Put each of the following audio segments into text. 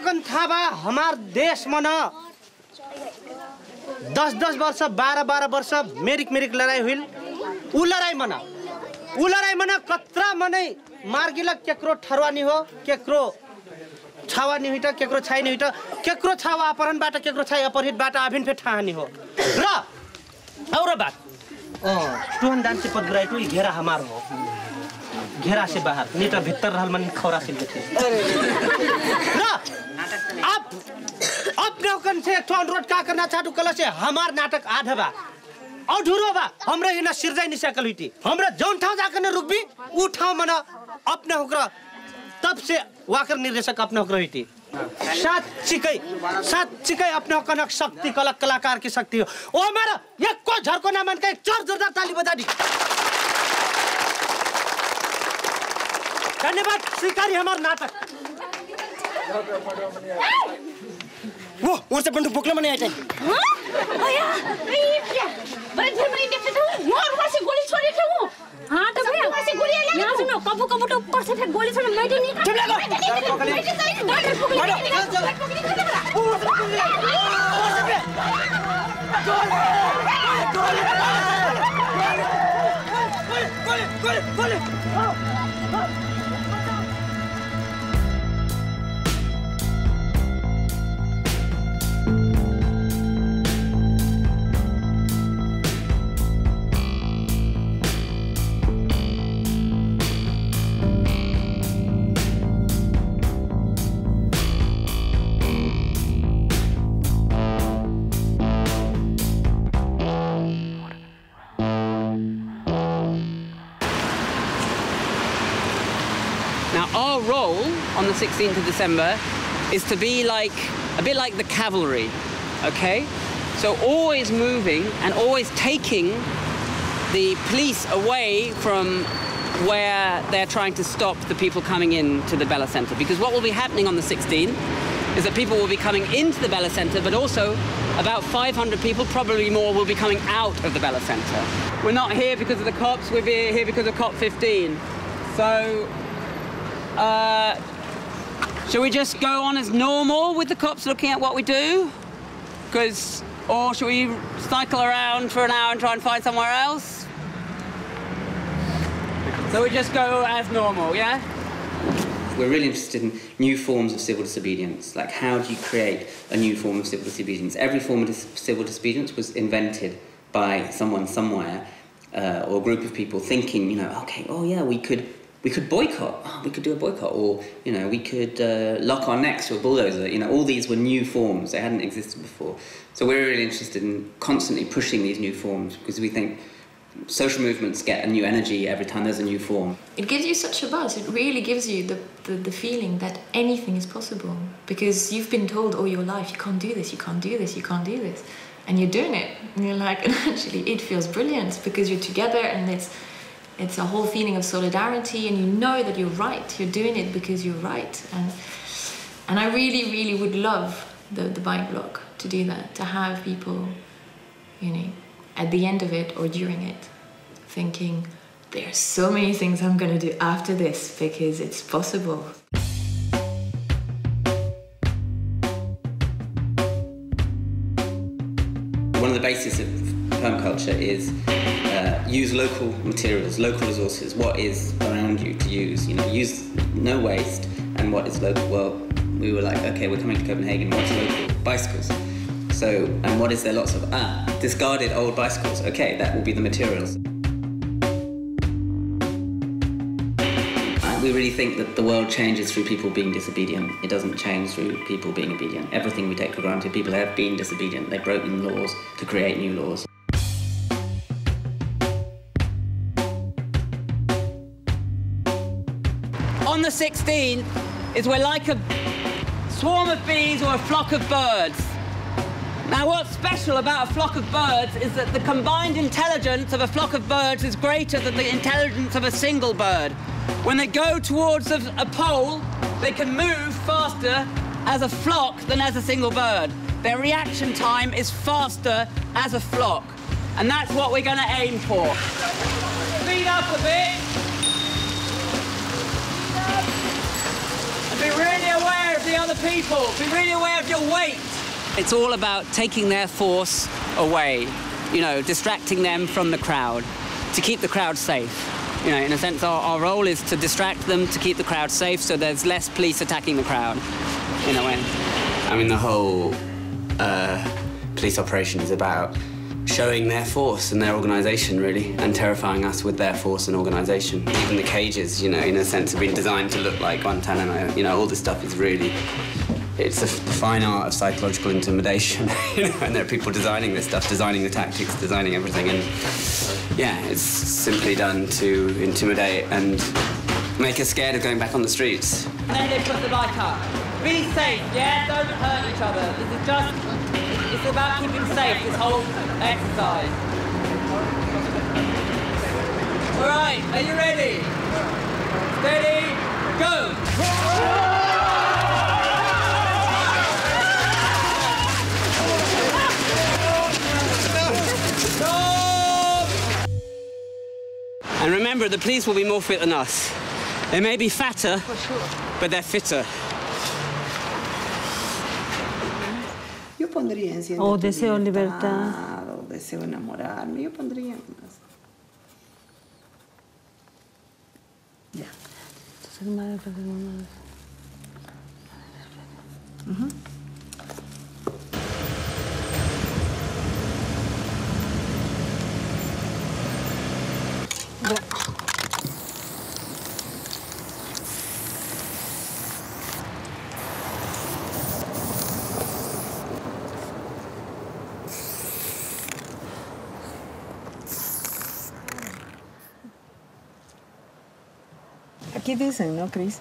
कन था बा हमार देश में ना 10-10 वर्ष 12-12 वर्ष मेरिक लड़ाई हुई उ लड़ाई मना कतरा मनै मार्गिल केकरो ठरवानी हो केकरो छावानी हुई केकरो छाई नहीं हुई केकरो छावा अपहरण बाट केकरो छाई अपहरित बाट अभिन फे ठानी हो र और बात टुहन डांस से पदग्राई टू घेरा हमार हो घेरा से बाहर नहीं तो भीतर रहल मन खौरा से देखे ना अब नौकन से एक अनुरोध का करना चाहतु कल से हमार नाटक आधा बा अधूरो बा हमरा हिना सिरजाई निसाकल हुई हमरा जौन ठाव जाकर न रुकबी उ ठाव मना अपने होकरा तब से वाकर निर्देशक अपने होकर हुई थी सात चिकै अपने कनक शक्ति कलाकार की शक्ति हो ओ हमारा एक को झरको ना मन का एक चोर जोरदार ताली बजा दी धन्यवाद स्वीकारी हमारा नाटक वो और से बंदूक बोकला मने आइटे हां भैया ए प्रिया बड़े घर में देखे तो और से गोली छोड़ी थे वो हां तो भैया वहां से गोली लगा यहां सुनो कबू तो ऊपर से फिर गोली छोड़ मैंने नहीं चुप Our role on the 16th of December is to be a bit like the cavalry, okay? So always moving and always taking the police away from where they're trying to stop the people coming in to the Bella Centre. Because what will be happening on the 16th is that people will be coming into the Bella Centre, but also about 500 people, probably more, will be coming out of the Bella Centre. We're not here because of the cops, we're here because of COP15. So shall we just go on as normal with the cops looking at what we do? Or shall we cycle around for an hour and try and find somewhere else? So we just go as normal, yeah? We're really interested in new forms of civil disobedience. Like, how do you create a new form of civil disobedience? Every form of civil disobedience was invented by someone somewhere, or a group of people thinking, you know, okay, oh yeah, we could boycott. Oh, we could do a boycott, or you know, we could lock our necks to a bulldozer. You know, all these were new forms; they hadn't existed before. So we're really interested in constantly pushing these new forms because we think social movements get a new energy every time there's a new form. It gives you such a buzz. It really gives you the feeling that anything is possible because you've been told all your life you can't do this, you can't do this, you can't do this, and you're doing it. And you're like, and actually, it feels brilliant because you're together and it's a whole feeling of solidarity, and you know that you're right. You're doing it because you're right, and I really, really would love the bike block to do that, to have people, you know, at the end of it or during it, thinking there are so many things I'm going to do after this because it's possible. One of the bases of permaculture is use local materials, local resources. What is around you to use? You know, use no waste. And what is local? Well, we were like, okay, we're coming to Copenhagen. What's local? Bicycles. So, and what is there? Lots of discarded old bicycles. Okay, that will be the materials. We really think that the world changes through people being disobedient. It doesn't change through people being obedient. Everything we take for granted, people have been disobedient. They've broken laws to create new laws. On the 16th is we're like a swarm of bees or a flock of birds. Now, what's special about a flock of birds is that the combined intelligence of a flock of birds is greater than the intelligence of a single bird. When they go towards a pole, they can move faster as a flock than as a single bird. Their reaction time is faster as a flock. And that's what we're going to aim for. Speed up a bit. And be really aware of of the other people. Be really aware of your weight. It's all about taking their force away, you know, distracting them from the crowd, to keep the crowd safe. You know, in a sense, our role is to distract them, to keep the crowd safe, so there's less police attacking the crowd, in a way. I mean, the whole police operation is about showing their force and their organisation, really, and terrifying us with their force and organisation. Even the cages, you know, in a sense, have been designed to look like Guantanamo. You know, all this stuff is really... It's a fine art of psychological intimidation, you know, and there are people designing this stuff, designing the tactics, designing everything, and yeah, it's simply done to intimidate and make us scared of going back on the streets. And then they put the bike up. Be safe, yeah? Don't hurt each other. This is just, it's about keeping safe, this whole exercise. All right, are you ready? Steady, go! And remember, the police will be more fit than us. They may be fatter, but they're fitter. Yo pondría enciende O tu deseo libertad. o deseo enamorarme. Yo pondría más. Ya. Aquí dicen, ¿no, Cris?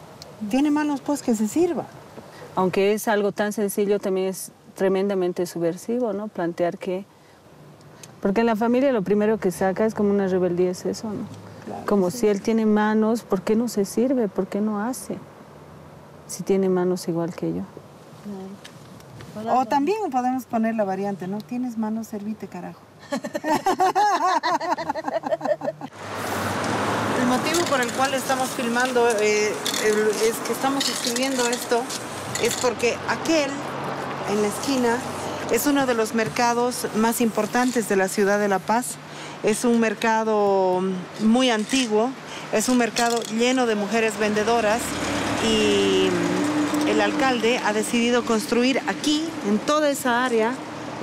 Tiene manos, pues, que se sirva. Aunque es algo tan sencillo, también es tremendamente subversivo, ¿no? Plantear que... Porque en la familia lo primero que saca es como una rebeldía, es eso, ¿no? Claro, como si él tiene manos, ¿por qué no se sirve? ¿Por qué no hace? Si tiene manos igual que yo. Claro. O también podemos poner la variante, ¿no? Tienes manos, servite, carajo. El motivo por el cual estamos filmando, es que estamos escribiendo esto, es porque aquel, en la esquina, es uno de los mercados más importantes de la ciudad de La Paz. Es un mercado muy antiguo, es un mercado lleno de mujeres vendedoras y el alcalde ha decidido construir aquí, en toda esa área,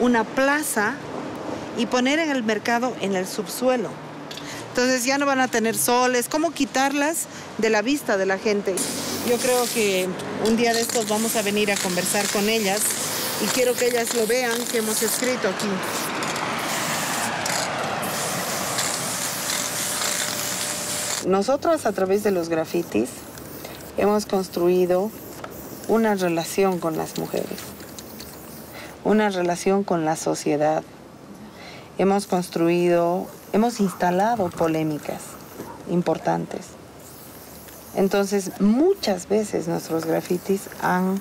una plaza y poner en el mercado en el subsuelo. Entonces ya no van a tener sol, es como quitarlas de la vista de la gente. Yo creo que un día de estos vamos a venir a conversar con ellas y quiero que ellas lo vean que hemos escrito aquí. Nosotros a través de los grafitis hemos construido una relación con las mujeres, una relación con la sociedad. Hemos instalado polémicas importantes. Entonces, muchas veces nuestros grafitis han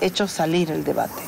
hecho salir el debate.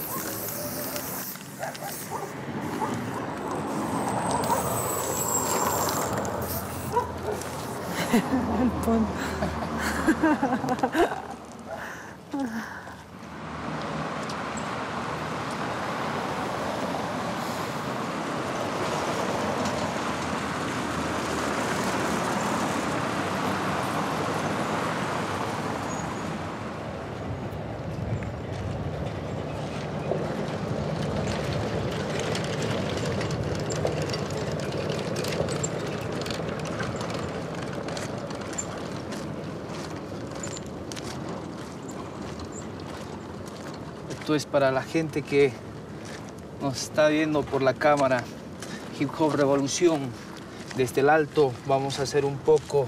Esto es para la gente que nos está viendo por la cámara. Hip Hop Revolución. Desde el alto vamos a hacer un poco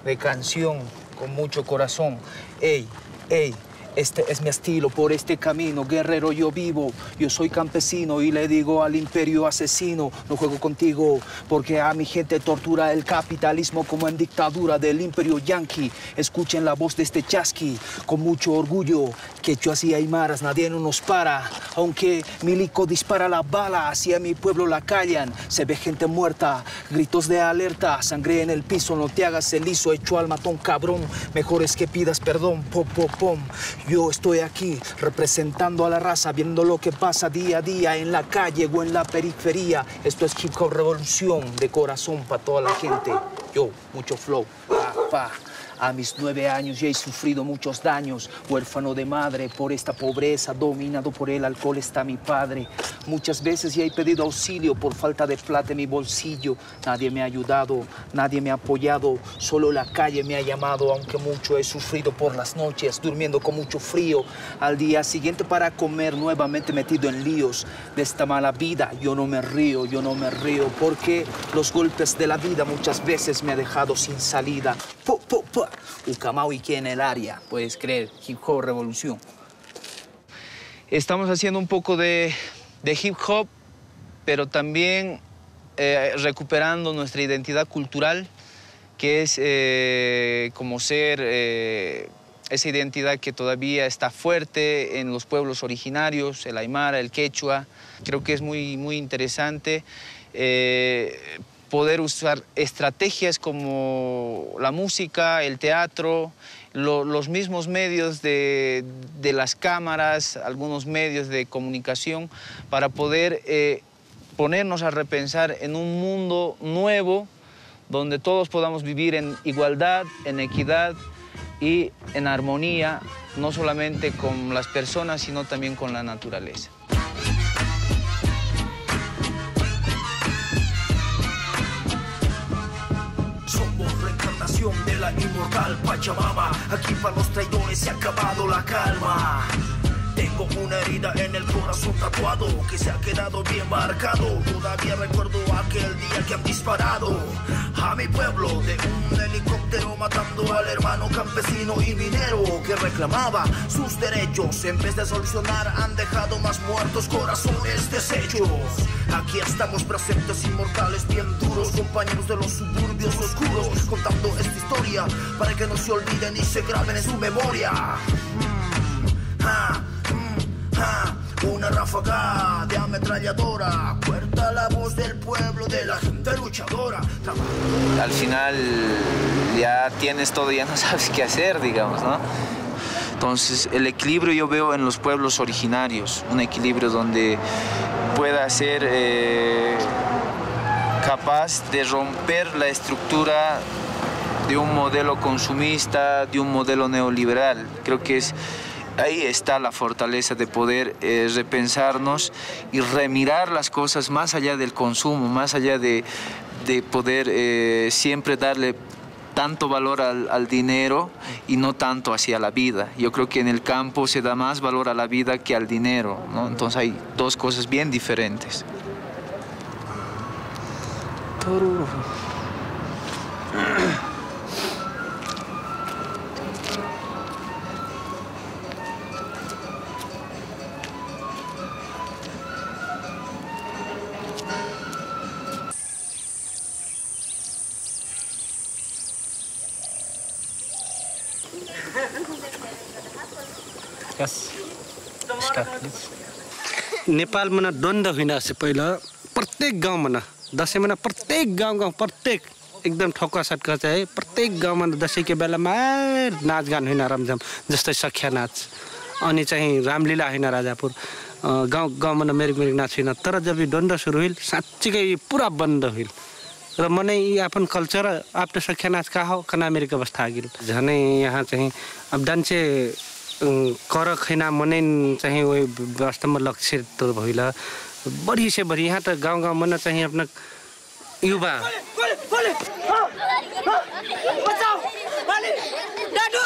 de canción con mucho corazón. Ey, ey. Este es mi estilo, por este camino, guerrero yo vivo. Yo soy campesino y le digo al imperio asesino, no juego contigo porque a mi gente tortura el capitalismo como en dictadura del imperio yanqui. Escuchen la voz de este chasqui con mucho orgullo. Quechuas y aymaras, nadie no nos para. Aunque Milico dispara la bala, hacia mi pueblo la callan. Se ve gente muerta, gritos de alerta, sangre en el piso, no te hagas el liso, hecho al matón cabrón. Mejor es que pidas perdón, pom, pom, pom. Yo estoy aquí representando a la raza, viendo lo que pasa día a día en la calle o en la periferia. Esto es hip hop revolución de corazón para toda la gente. Yo, mucho flow. A mis 9 años ya he sufrido muchos daños, huérfano de madre, por esta pobreza, dominado por el alcohol está mi padre. Muchas veces ya he pedido auxilio por falta de plata en mi bolsillo. Nadie me ha ayudado, nadie me ha apoyado, solo la calle me ha llamado, aunque mucho he sufrido por las noches, durmiendo con mucho frío. Al día siguiente para comer, nuevamente metido en líos. De esta mala vida yo no me río, porque los golpes de la vida muchas veces me ha dejado sin salida. Ucamau y que en el área, puedes creer, hip hop revolución. Estamos haciendo un poco de hip hop, pero también recuperando nuestra identidad cultural, que es como ser esa identidad que todavía está fuerte en los pueblos originarios, el aymara, el quechua. Creo que es muy interesante poder usar estrategias como la música, el teatro, los mismos medios de las cámaras, algunos medios de comunicación, para poder ponernos a repensar en un mundo nuevo donde todos podamos vivir en igualdad, en equidad y en armonía, no solamente con las personas, sino también con la naturaleza. De la inmortal Pachamama, aquí para los traidores se ha acabado la calma. Tengo una herida en el corazón tatuado que se ha quedado bien marcado. Todavía recuerdo aquel día que han disparado a mi pueblo de un helicóptero, matando al hermano campesino y minero que reclamaba sus derechos. En vez de solucionar han dejado más muertos, corazones deshechos. Aquí estamos presentes, inmortales, bien duros, compañeros de los suburbios oscuros, contando esta historia para que no se olviden y se graben en su memoria. Una ráfaga de ametralladora corta la voz del pueblo, de la gente luchadora. Al final ya tienes todo, ya no sabes qué hacer, digamos, ¿no? Entonces el equilibrio yo veo en los pueblos originarios, un equilibrio donde pueda ser capaz de romper la estructura de un modelo consumista, de un modelo neoliberal. Creo que ahí está la fortaleza de poder repensarnos y remirar las cosas más allá del consumo, más allá de poder siempre darle tanto valor al dinero y no tanto hacia la vida. Yo creo que en el campo se da más valor a la vida que al dinero, ¿no? Entonces hay dos cosas bien diferentes. Nepal में द्वंद्व हुन से पहिला प्रत्येक गाउँ में दसैँ में प्रत्येक गाउँ प्रत्येक एकदम ठोका सटका चाहिँ प्रत्येक गाउँ में दसैँ के बेलामा नाचगान हुन रमझम जस्तै सख्या नाच अनि चाहिँ रामलीला हुन राजापुर गाउँ में मेरिक नाच हुन। तर जब ये द्वंद्व सुरु हुइल साँच्चीकै पूरा बन्द हुइल र मनै अपन कल्चर आफ्नो सख्या नाच का हो कना अमेरिका अवस्था आगिल झनै यहाँ चाहिँ अब डान्से कर खैना मनै चाहिँ वास्तवमा लक्षित तो भइला बढी से बढी यहाँ त गाउँ गाउँ मन चाहिँ अपना युवा बचाओ बाली डाडु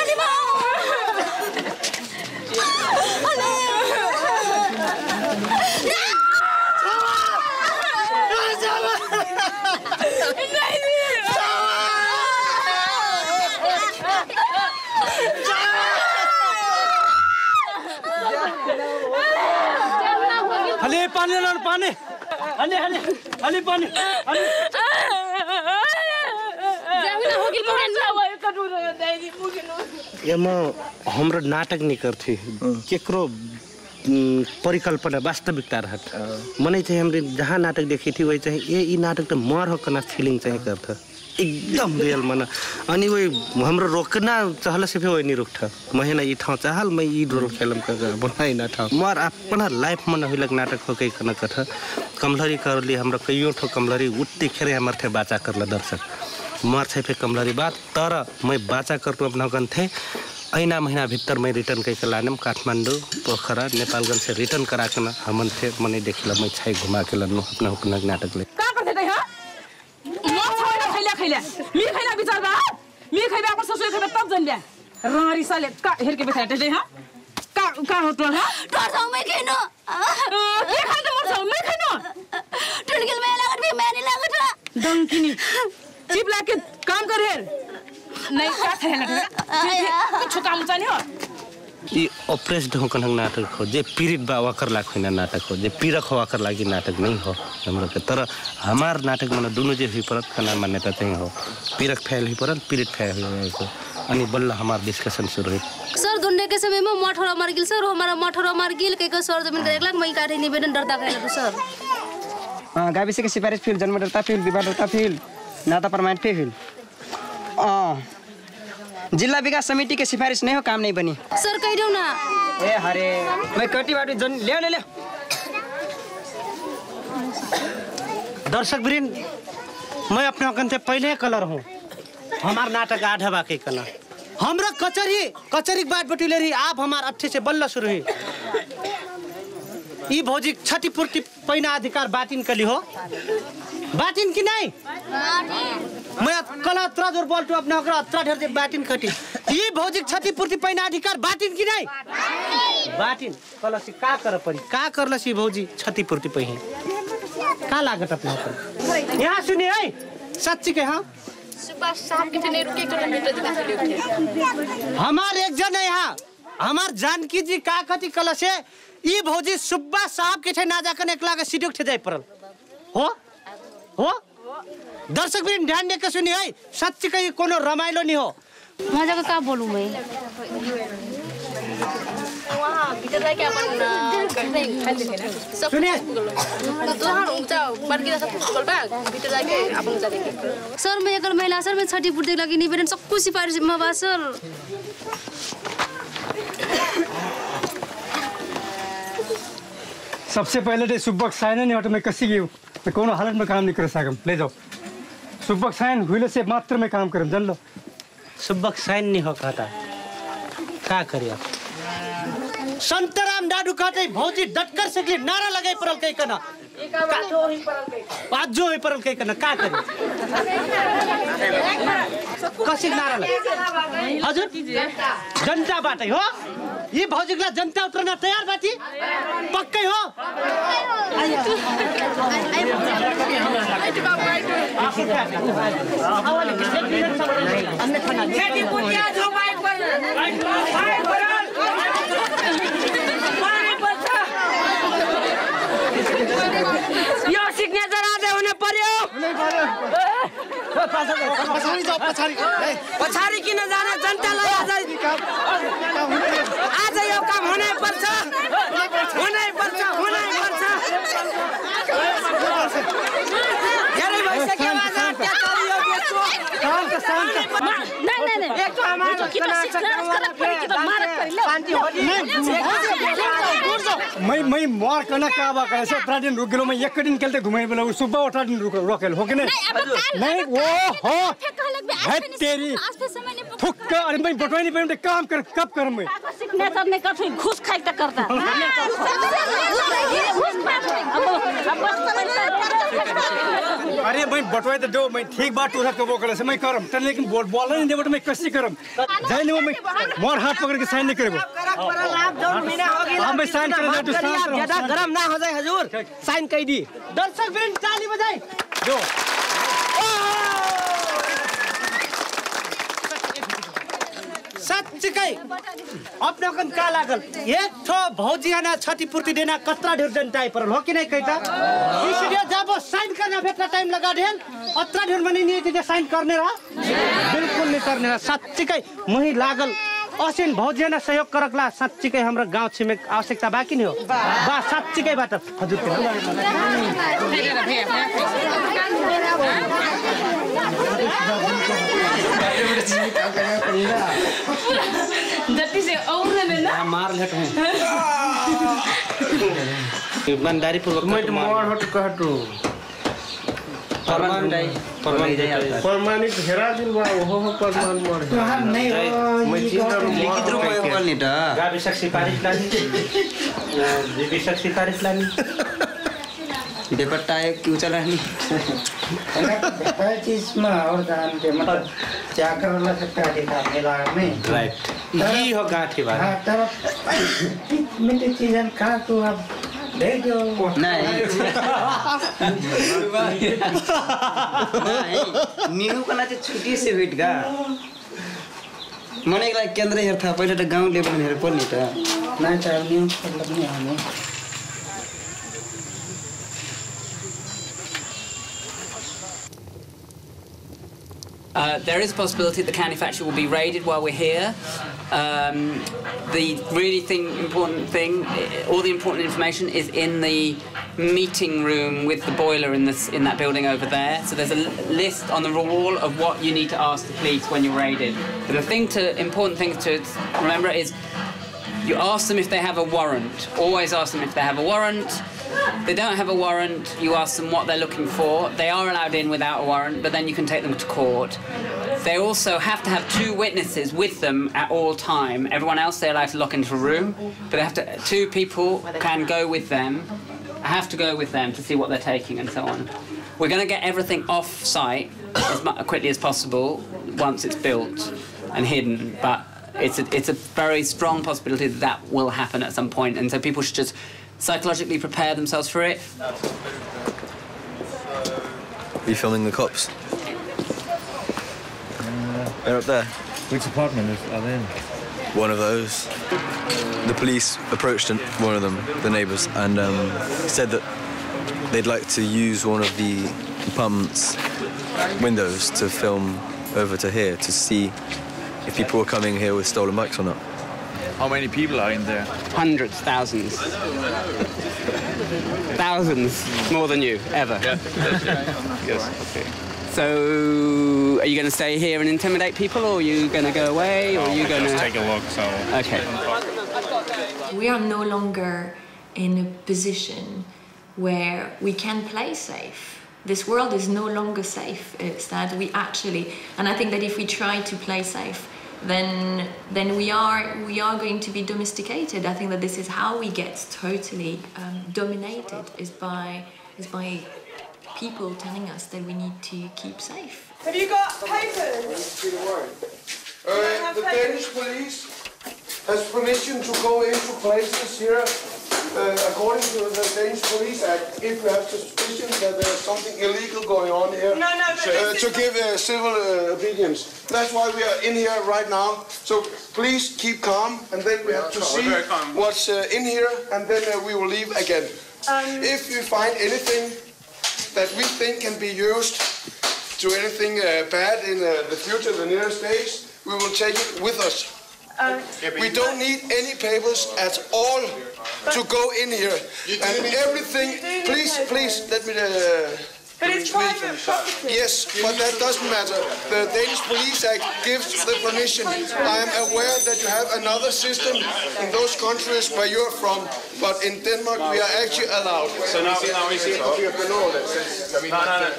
अनि मा हले पानी लानु पानी हले हले हले पानी हले जामिना होगी पुरान भयो कटुरो दाइदी पुगिनु एमा हाम्रो नाटक नि गर्थे केकरो परिकल्पना वास्तविकता रहत मनै चाहिँ हामीले जहाँ नाटक देखी थी वही चाहिँ ये नाटक त मर हो कना फीलिंग चाहिँ गर्थ एकदम रियल मन अनि वही हाम्रो रोकना चाहला से वही नहीं रुकता महीना ई ठाउँ चाहल मैं ई रोल खेलम का बनाई ना ठाउँ मोर अपना लाइफ मन हुलक नाटक हो कई कना कथा कमलरी करली हमरा कईयो ठो कमलरी उट्टी खेरे हमर थे बाचा करला दर्शक मोर छै पे कमलरी बात तर मैं बाचा करतो अपना गन थे ऐना महीना भीतर मैं रिटर्न कई के लानम काठमाडौँ पोखरा नेपालगंज से रिटर्न करा के हमन थे मने देखला मैं छै घुमा के लनु अपना हुकना नाटक ले का करते त ह खैला मी खैला विचार बा मी खैबा अपन ससुर खैबा तब जन बे रारी साले का हेर के बैठा दे हां का होतो ह तोर जाऊ मैं केनो के खाते मोर जाऊ मैं केनो टुनगिल में लागत भी मैं नहीं लागत डंकिनी चिप लाके काम कर हेर नहीं का थैला कुछ काम चाहिए हो ये ऑपरेस्ड हो कन नाटक हो जे पीड़ित बा वाकर लाख होना नाटक हो जे पीड़क हो वाकर लागी नाटक नहीं हो हमरा के तरह हमार नाटक मन दोनों जे हुई परत कना मान्यता चाहिँ हो पीड़क फैल हुई परत पीड़ित फैल हुई हो अनि बल्ल हमार डिस्कशन शुरू हुई सर दुन्ने के समय में मठरा मर गेल सर हमारा मठरा मर गेल के सर जमीन 1 लाख मैं काटे निवेदन डरता कहला सर हां गाविस के सिफारिश फील जन्म डरता फील विवाद डरता फील नाता प्रमाणित पे फील जिला विकास समिति के सिफारिश नहीं हो काम नहीं बनी सर कह दो ना ए हरे मैं कटी बाटी जन ले दर्शक वृंद मैं अपने कंते पहले कलर हूँ हमार नाटक आधा बाकी कलर हमरा कचरी बात बटुले रही आप हमार अच्छे से बल्ला शुरू हुई ई भौजी क्षतिपूर्ति पैना अधिकार बाटिन कली हो बाटिन की नहीं मैं कला अत्रा जोर बोल तो अपना अत्रा ढेर से बाटिन खटी ये भौजी क्षतिपूर्ति पैना अधिकार बाटिन की नहीं बाटिन कला से का कर पड़ी का करला सी भौजी क्षतिपूर्ति पैही का लागत अपना पर यहाँ सुनिए है सच्ची के हाँ सुभाष साहब के ठने रुके तो मीटर दिखा हमार एक जन है यहाँ हमार जानकी जी का कथी कला से ये भौजी सुब्बा साहब के ठे ना जाकर एकला के सीढ़ी उठे जाए परल हो दर्शक भी ध्यान देकर सुनिए है सच्ची कहीं कोनो रमाइलो नहीं हो मजा का बोलूं मैं वहां भीतर जाके अपन खाते थे ना सुनिए तो हां ऊंचा बड़की सब गूगल बैग भीतर जाके अपन जा देखे सर मैं एकल महिला सर मैं छठी पूर्ति लागि निवेदन सब कुछ सिफारिश में बा सर सबसे पहले तो सुबक साइन नहीं हट मैं कसी गई मैं कोनो हालत में काम नहीं कर सकम ले जाओ सुबक साइन हुए से मात्र में काम करम जान लो सुबक साइन नहीं हो कहता का करिए संतराम डाडू कहते भौजी डटकर सकली नारा लगाई परल कई कना पाजो ही परल कई कना का करी कसी नारा लगे हजुर जनता बाटे हो ये भौजी के जनता उतरना तैयार बाटी पक्कै हो यो सिग्नेचर आदे हुने पर्यो पछाडी किन जाने जनतालाई आज यो काम हुनै पर्छ धेरै भइसक्यो मैं मार करना का बा करे से 3 दिन रुक गेलो मैं एक दिन केलते घुमाई बेला सुबह 18 दिन रोकेल हो कि नहीं वो हो है तेरी थुक अरे मैं बटवाई नहीं पे काम कर कब कर मैं सिग्नेचर ने कछु घुस खाइ त करता अरे मैं बटवाई तो दो मैं ठीक बात उठा के वो करे से मैं करम त लेकिन बोल नहीं दे बट मैं कैसे करम जाय नहीं मैं मोर हाथ पकड़ के साइन नहीं करबो मैं साइन कर दे ज्यादा गरम ना हो जाए हुजूर साइन कह दी दर्शक वृंद ताली बजाई जो सच्ची कई अपना कन का लागल एक ठो भौजियाना क्षतिपूर्ति देना कतरा ढेर जनता परल हो कि नहीं कहता इसलिए जब वो साइन करना भेटना टाइम लगा ढेर अतरा ढेर मनी नहीं दे साइन करने रहा बिल्कुल नहीं करने रहा सच्ची कई मुही लागल असिन भौजियाना सहयोग करकला सच्ची कई हमरा गांव छिमेक आवश्यकता बाकी नहीं हो बा सच्ची कई बात हजुर जति चाहिँ आउँदैन न मार लेट है ईमानदारी पूर्वक मैं तो मार हट कहटू परमानेंट हेरा दिन बा वो परमान मर नहीं मैं चिंता लिखित रूप में बोलनी टा गाबी सिफारिश लानी जीबी सिफारिश लानी बेपट्टा है क्यों चल रही हर चीज में और काम के मतलब क्या कर ला सकता है मेला में राइट ये हो गांठी बात हां तरफ मिट्टी चीजन का तो अब दे दो नहीं न्यू कना चाहिँ छुट्टी से भेट गा मने लागि केन्द्र हेर था पहिले त गाउँ लेभल हेर पर्ने त नहीं त न्यू मतलब नहीं हमें There is a possibility the candy factory will be raided while we're here. The really important thing, all the important information is in the meeting room with the boiler in that building over there. So there's a list on the wall of what you need to ask the police when you're raided. But the important thing to remember is you ask them if they have a warrant. Always ask them if they have a warrant. If they don't have a warrant, you ask them what they're looking for. They are allowed in without a warrant, but then you can take them to court. They also have to have 2 witnesses with them at all time. Everyone else they're allowed to lock into a room, but they have to. 2 people can go with them. Have to go with them to see what they're taking and so on. We're going to get everything off site as quickly as possible once it's built and hidden, but it's a very strong possibility that will happen at some point, and so people should just psychologically prepare themselves for it. Are you filming the cops? They're up there. Which apartment are they in? One of those. The police approached one of them, the neighbours, and said that they'd like to use one of the apartment's windows to film over to here to see if people were coming here with stolen bikes or not. How many people are in there? Hundreds, thousands. Thousands, more than you, ever. Yeah. Yes. Okay. So, are you going to stay here and intimidate people, or are you going to go away, or are you going to... Just take a look, so... Okay. We are no longer in a position where we can play safe. This world is no longer safe. It's that we actually... And I think that if we try to play safe, then we are going to be domesticated. I think that this is how we get totally dominated, is by people telling us that we need to keep safe. Have you got papers? The Danish police has permission to go into places here, according to the Danish Police Act, if you have suspicion that there's something illegal going on here, to give civil obedience. That's why we are in here right now. So please keep calm, and then we have to see what's in here, and then we will leave again. If we find anything that we think can be used to anything bad in the future, the nearest days, we will take it with us. We don't need any papers at all to go in here. And everything, please, let me... But it's private property. Yes, but that doesn't matter. The Danish Police Act gives the permission. I am aware that you have another system in those countries where you're from, but in Denmark we are actually allowed. So now we see copy of the law.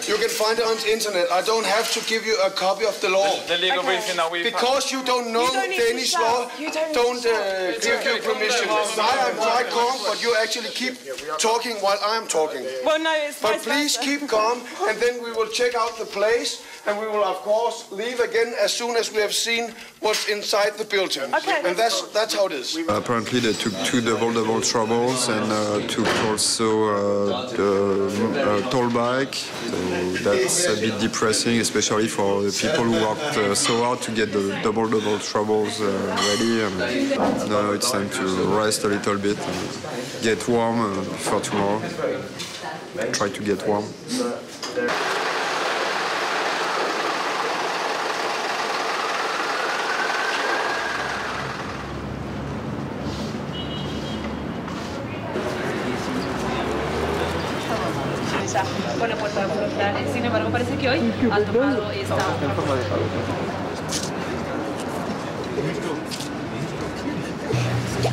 You can find it on the internet. I don't have to give you a copy of the law. The legal briefing now we... Because you don't know Danish law, don't give you permission. I am quite calm, but you actually keep talking while I am talking. Well, no, it's But please keep calm, and then we will check out the place, and we will of course leave again as soon as we have seen what's inside the building. Okay, and that's how it is. Apparently they took 2 double troubles and took also the toll bike. So that's a bit depressing, especially for the people who worked so hard to get the double troubles ready. And now it's time to rest a little bit and get warm for tomorrow. Try to get warm. marcha con la puerta frontal. Sin embargo, parece que hoy han tomado esta...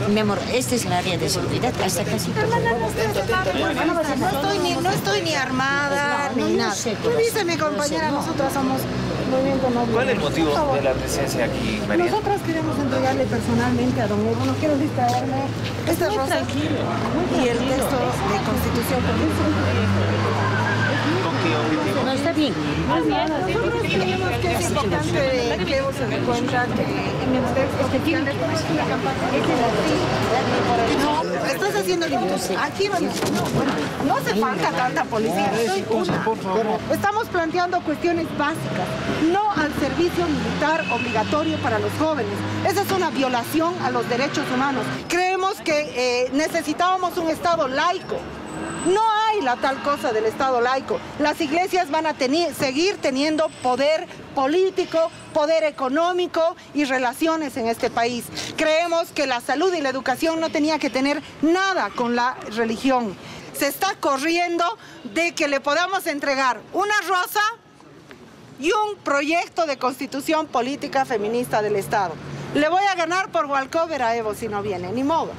Mi amor, este es el área de seguridad, hasta casi todo. No estoy ni armada ni nada. Me dice mi compañera, nosotras somos movimiento noble. ¿Cuál es el motivo de la presencia aquí, María? Nosotras queremos entregarle personalmente a don Evo, no quiero distraerme. Este es Rosa y el texto de Constitución. No, está bien. Nosotros creemos que es importante que Evo se dé cuenta que en el texto que tiene después de la campaña no, estás haciendo limpios. Aquí vamos. No hace falta tanta policía. Estamos planteando cuestiones básicas, no al servicio militar obligatorio para los jóvenes. Esa es una violación a los derechos humanos. Creemos que necesitábamos un Estado laico. No hay la tal cosa del Estado laico. Las iglesias van a seguir teniendo poder político, poder económico y relaciones en este país. Creemos que la salud y la educación no tenía que tener nada con la religión. Se está corriendo de que le podamos entregar una rosa y un proyecto de constitución política feminista del Estado. Le voy a ganar por walkover a Evo si no viene, ni modo.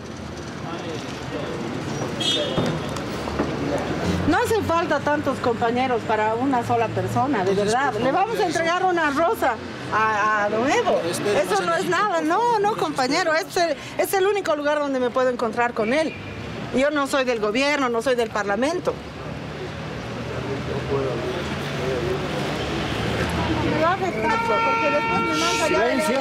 No hace falta tantos compañeros para una sola persona, de verdad. Le vamos a entregar una rosa a don Evo. Eso no es nada. No, compañero. Es el único lugar donde me puedo encontrar con él. Yo no soy del gobierno, no soy del parlamento. Me va a afectar porque después me manda ya. Silencio.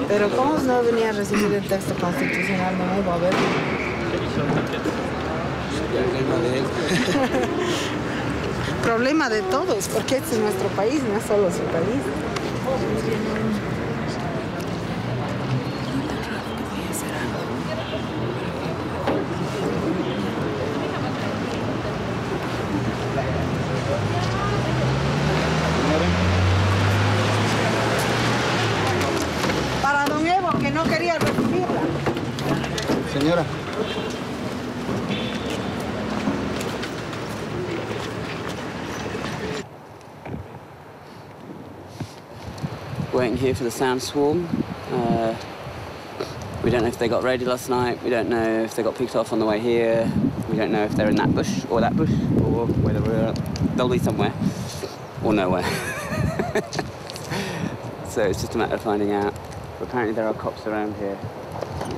Pero ¿cómo no venía a recibir el texto constitucional nuevo? A ver. Problema de todos, porque este es nuestro país, no es solo su país. Para don Evo, que no quería recibirla. Señora. Waiting here for the sound swarm. We don't know if they got raided last night. We don't know if they got picked off on the way here. We don't know if they're in that bush, or whether they'll be somewhere or nowhere. So it's just a matter of finding out. But apparently there are cops around here.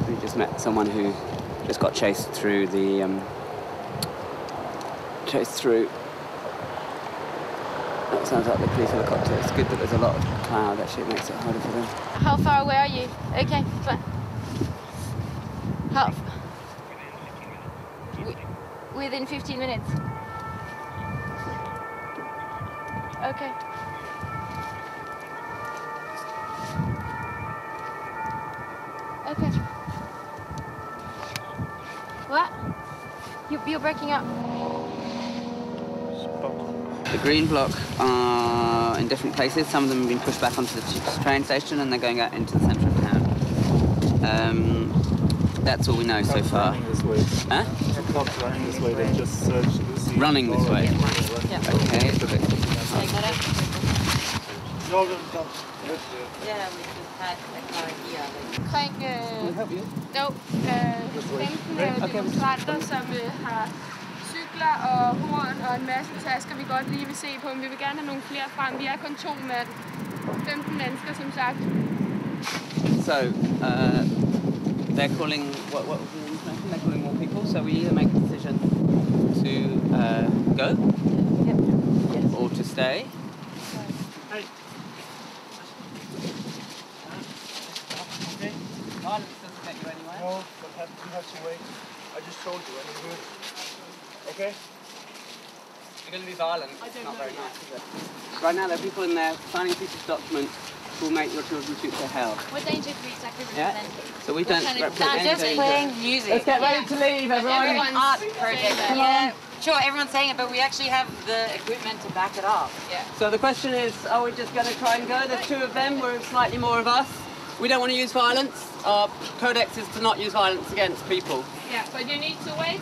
We just met someone who just got chased through the That sounds like the police helicopter. It's good that there's a lot of cloud. Actually, it makes it harder for them. How far away are you? Okay, fine. How? Within 15 minutes. Okay. Okay. What? You're breaking up. The green bloc are in different places. Some of them have been pushed back onto the train station and they're going out into the centre of town. That's all we know so far. Running this way. Huh? The cops running this way. They just searched to see. Running this way? Yeah. Okay. Take that up. No. Yeah, we just had a car here. Omkring 15 demonstranter, som har cykler og horn og en masse tasker, vi godt lige vil se på. Men vi vil gerne have nogle flere frem. Vi er kun 2 mand. 15 mennesker, som sagt. So, they're calling, what was the information? They're calling more people, so we either make a decision to go or to stay. Hey. Violence doesn't get you anywhere. No, but you have to wait. I just told you. Okay? You're going to be violent. It's not very nice, is it? Right now, there are people in there signing secret documents who will make your children shoot to hell. What danger do we exactly represent? So we don't represent any just danger. playing music. Let's get ready to leave, everyone. Everyone's art project. Yeah, sure, everyone's saying it, but we actually have the equipment to back it up. Yeah. So the question is, are we just going to try and go? There's two of them, we're slightly more of us. We don't want to use violence. Our codex is to not use violence against people. Yeah, but you need to wait.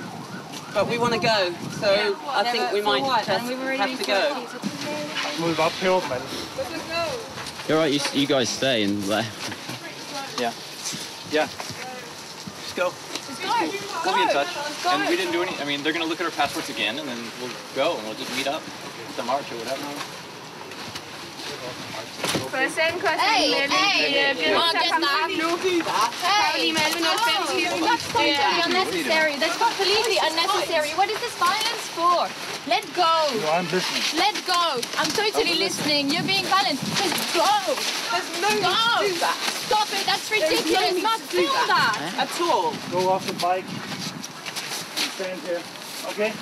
But we want to go, so I think we might just have to go. Move uphill, man. You're right, you guys stay and Yeah. just go. We'll be in touch. And we didn't do any, I mean, they're going to look at our passports again and then we'll go and we'll just meet up at the march or whatever. For the same question, Malene, Not totally unnecessary. That's completely unnecessary. What is this violence for? Let go. No, I'm listening. Let go. I'm totally listening. You're being violent. Just go. There's no need to do that. Stop it. That's ridiculous. Not do that. At all. Go off the bike. Stand here. Okay?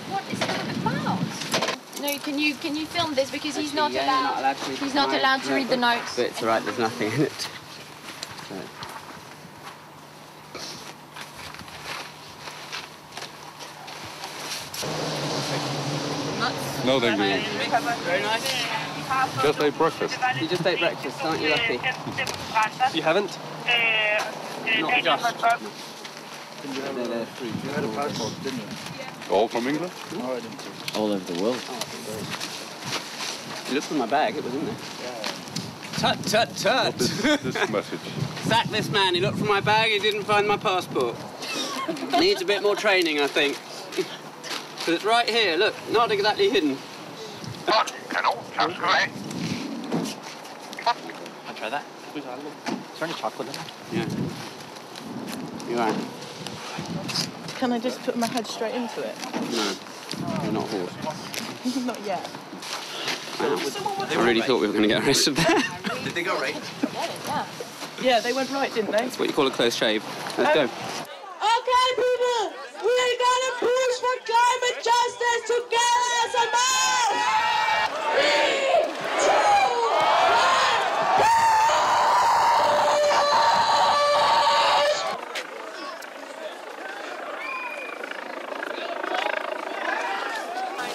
What is it about? No, can you film this because he's not You're allowed. He's not allowed to read the notes. But it's alright, there's nothing in it. So. Nuts? No, thank you. Very nice. Just ate breakfast. You just ate breakfast, aren't you lucky? You haven't? Not just. You had a passport, didn't you? All from England? No, I didn't. All over the world. You looked in my bag, it was in there. Tut, tut, tut. What is this message? Sack this man, he looked for my bag, he didn't find my passport. Needs a bit more training, I think. But it's right here, look, not exactly hidden. I'll try that. Is there any chocolate in it? Yeah. You're right. Can I just put my head straight into it? No, you're not horse. Not yet. Wow. I really thought we were going to get arrested there. Did they go right? Yeah, they went right, didn't they? That's what you call a close shave. Let's go. Okay, people, we're gonna push for climate justice together as a mass! 3, 2, 1!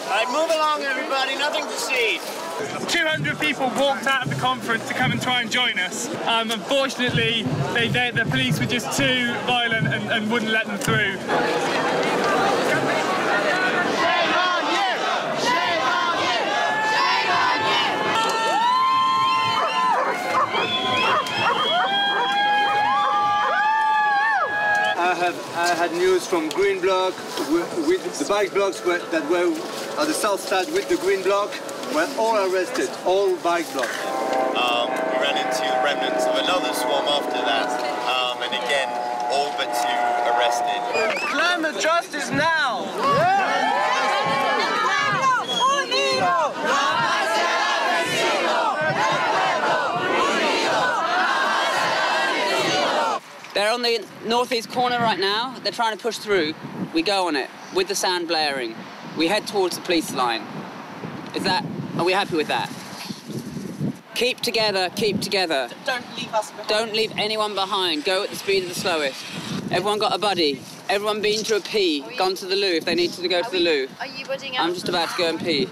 All right, move along, everybody. Nothing to see. 200 people walked out of the conference to come and try and join us. Unfortunately, the police were just too violent and wouldn't let them through. I had news from Green Bloc with the bike blocks that were at the south side with the Green Bloc were all arrested, all bike blocks. We ran into remnants of another swarm after that, and again, all but 2 arrested. Climate justice now! They're on the northeast corner right now. They're trying to push through. We go on it with the sound blaring. We head towards the police line. Are we happy with that? Keep together, keep together. Don't leave us behind. Don't leave anyone behind. Go at the speed of the slowest. Everyone got a buddy. Everyone been to a pee, gone to the loo if they need to go to the loo. Are you budding up? I'm just about to go and pee.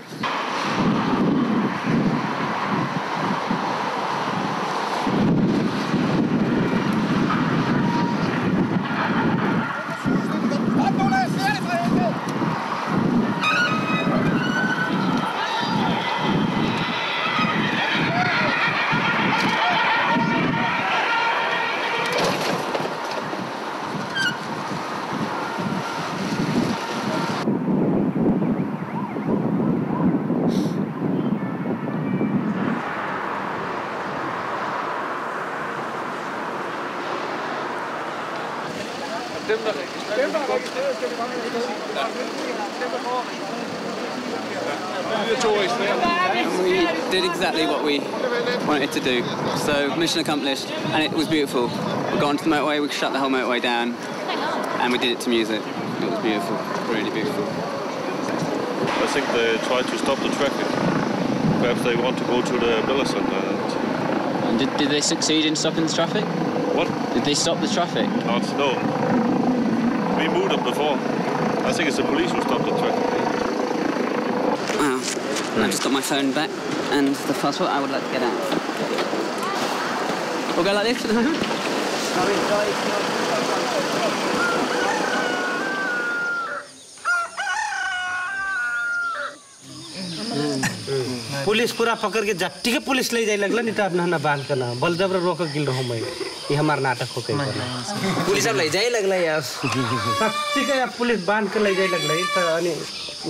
And we did exactly what we wanted to do. So mission accomplished, and it was beautiful. We got onto the motorway, we shut the whole motorway down. And we did it to music. It was beautiful, really beautiful. I think they tried to stop the traffic. Perhaps they want to go to the Bella Center. And did they succeed in stopping the traffic? What? Did they stop the traffic? No. We moved them before. I think it's the police who stopped the traffic. Wow. I've just got my phone back and the passport I would like to get out. We'll go like this at the moment. Police पूरा पकड़ के जट्टी के police ले जाए लगला नहीं तो अपना ना बांध करना बल जबर रोक गिल रहो मैं ये हमारा नाटक हो गया पुलिस अब ले जाए लगला यार सच्ची का पुलिस बांध कर ले जाए लगला तो अनि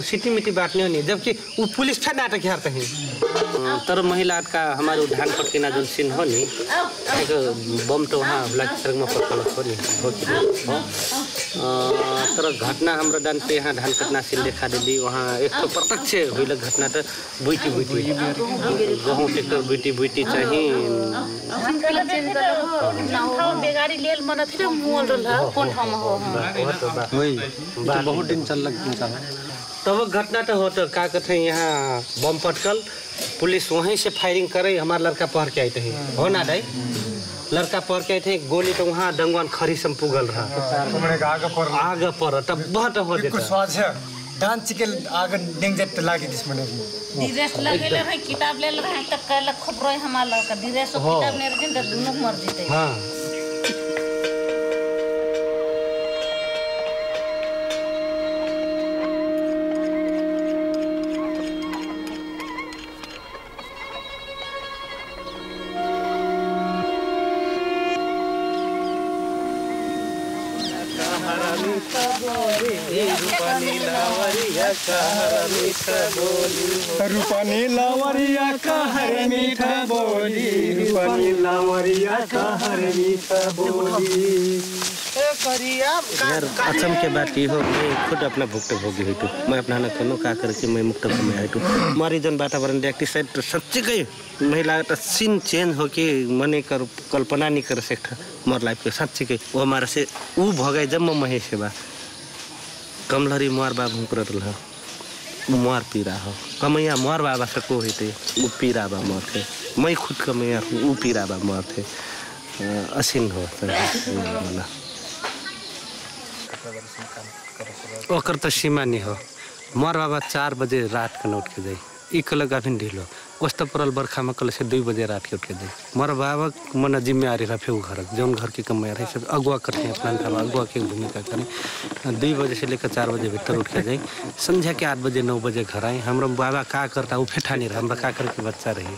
सिटी मिटी बात नहीं होनी जबकि वो पुलिस का नाटक यार कहीं तर महिला का हमारे धान पटकिना जो सीन हो नहीं एक बम तो वहाँ ब्लैक सड़क में पकड़ हो नहीं हो तर घटना हाम्रो दान पे यहाँ धान कटना सीन देखा दिली वहाँ एक तो प्रत्यक्ष हुई घटना तो बुइटी गहुँ ट्रैक्टर बुइटी चाहिए बेगारी लेल मन थियो मोल रहा कोन ठाउँमा हो बहुत दिन चल तब घटना तो हो तो का कहते हैं यहाँ बम पटकल पुलिस वहीं से फायरिंग करे हमारा लड़का पहर के आए थे हो ना दाई लड़का पहर के आए थे गोली तो वहाँ दंगवान खरी सम पुगल रहा आगे पर तब बहुत हो जेता डांस के आगे डेंग जट लागी दिसमने दिरेस लगेले है किताब ले रहा त कहला खबरो हमार लड़का दिरेस किताब ने रखन त दुनु मर जते हां रूपानी लावरिया का हर मीठा बोली रूपानी लावरिया का हर मीठा बोली यार अचम के बात ये हो मैं खुद अपना भुगते भोगी हुई तो मैं अपना ना कनो का करके मैं मुक्त में आई तो हमारी जन वातावरण देखती साइड तो सच्ची गई महिला का सीन चेंज हो के मने कर कल्पना नहीं कर सकता मोर लाइफ के सच्ची गई वो हमारे से वो भगाए जब मैं महेश सेवा कमलहरी मोर बाबू कर रहा मोर पीरा हो कमैया मोर बाबा से को होते वो पीरा बा मोर थे मैं खुद कमैया वो पीरा बा मोर थे असीन हो ओकर तो सीमा नहीं हो मोर बाबा 4 बजे रात के उठ के जाए ई कल गाभिन ढीलो कस्त परल बरखा में कल से 2 बजे रात के उठ के जाए मोर बाबा मन जिम्मेवारी रहा फेउ घर जौन घर के कमाया रहे सब अगुआ करते हैं अपना घर अगुआ की भूमिका करें 2 बजे से लेकर 4 बजे भीतर उठ के जाए संध्या के 8 बजे 9 बजे घर आए हमारा बाबा का करता वो फेठा नहीं रहा हमारा का करके बच्चा रही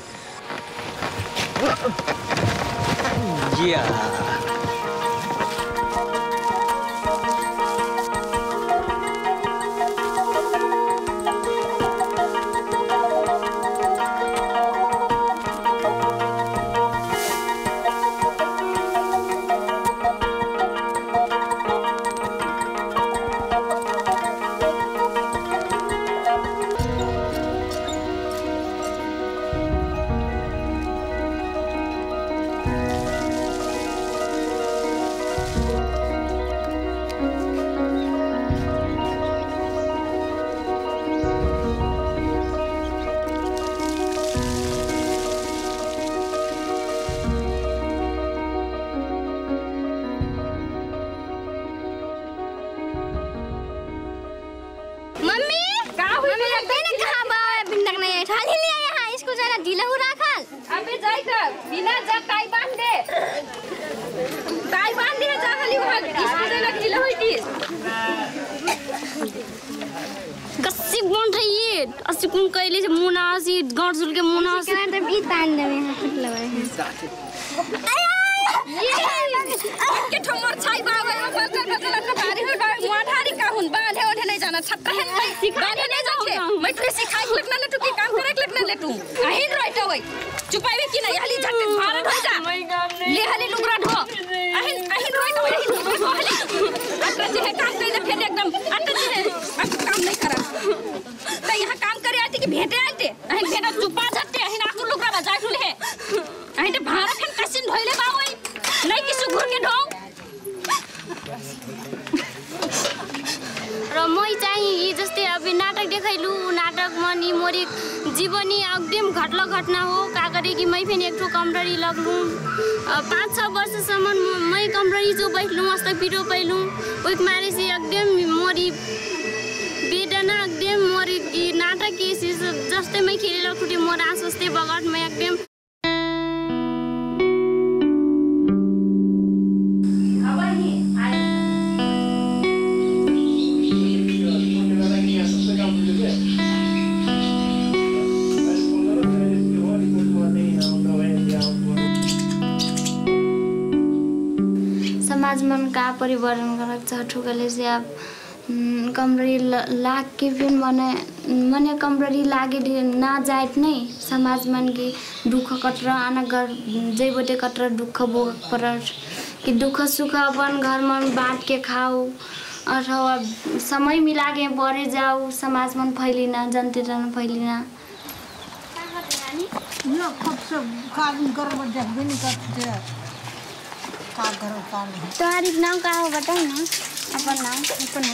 खैलु नाटक मनी मोरी जीवनी एकदम घटला घटना हो का करे कि मैं फेन एक ठो कमररी लगलु 5-6 वर्षसम्म मैं कमररी जो बैठलु मस्त पिरो पैलु ओइक मारे से एकदम मोरी बेदना एकदम मोरी नाटक के जस्तै मैं खेलेर खुटे मोर आसुस्ते बगट मैं एकदम समाज मन का परिवर्तन करक छ ठुकले से अब कमररी लाग के फिर मने कमररी लागे ना जाइत नहीं समाज मन के दुख कटरा आना घर जैबटे कटरा दुख भोग पर कि दुख सुख अपन घर मन बांट के खाओ अथवा समय मिला के बढे जाओ समाज मन फैलिना जनते जन फैलिना यो खप्छ काम गरेर देख्दै नि कति काम गरेर काम तुम्हारी नाम का हो बताओ ना अपन नाम अपन